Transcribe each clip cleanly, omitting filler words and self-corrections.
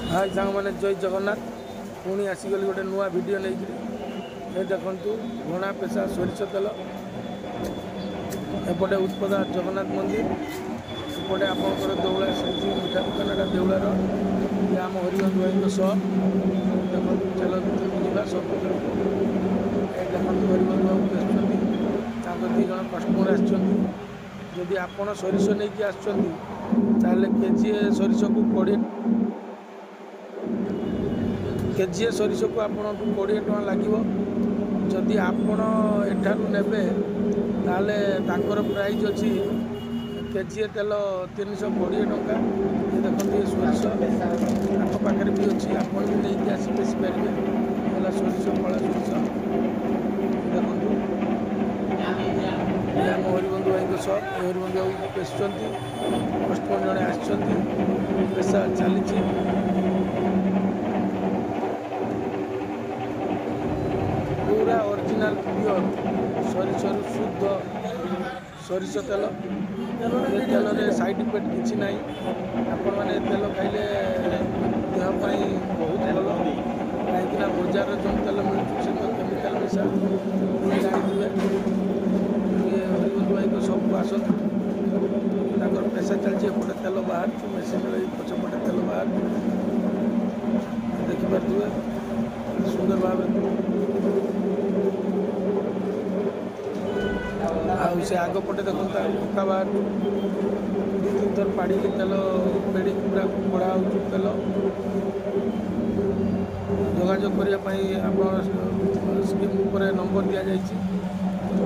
हाय सांग मैंने जय जगन्नाथ पुणी आसीगली गोटे नुआ वीडियो नहीं देखु घोणा पेशा सोरिष तेल एपटे उत्पदा जगन्नाथ मंदिर एपटे आपंकर देउला श्री मिठा दुकान देउलार आम हरिवंश भाई सप देखो चल जा सब देखो हरिवंश बाबू बेचुँच दी जन कस्टमर आदि आपण सोरिष नहीं आसले केजीए सोरिष को 20 केजीए सोरिष को आपन 20 टका लगे जदि आपण एठारू नेबे ताले ताकर प्राइस अच्छी केजीए तेल 320 टका ये देखते ये सोरिष आखपाखे भी अच्छी आपड़ भी नहीं आसी बेचीपारे है सोरिष कला सोरिष देखो आम हरिबंधु भाई सप हरिबंधु बाबू बेचुँच कस्टमर जड़े आसा चली पूरा ओरिजिनल प्योर सोरिष शुद्ध सोरिष तेल ये तेल में साइड इफेक्ट किसी ना आपण मैंने तेल खाइले देहपाई बहुत भल कहीं बजार जो तेल मिलूँ से तो केमिकल मिसा जानते ये हरिबंधु भाई सब आसत पेशा चलती एपटे तेल बाहर मेसीन पछपटे तेल बाहर देखिपे सुंदर भाव से आगपटे देखो पक्का बाहर 2-3 थर पाड़ी तेल पेड़ पूरा कड़ा हो तेल जोगाजोग करने स्कीम नंबर दि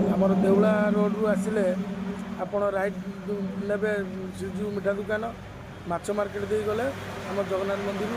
जामर देउला रोड रू आसिले आपण राइट ने मिठा दुकान माछ मार्केट दे गले आम जगन्नाथ मंदिर।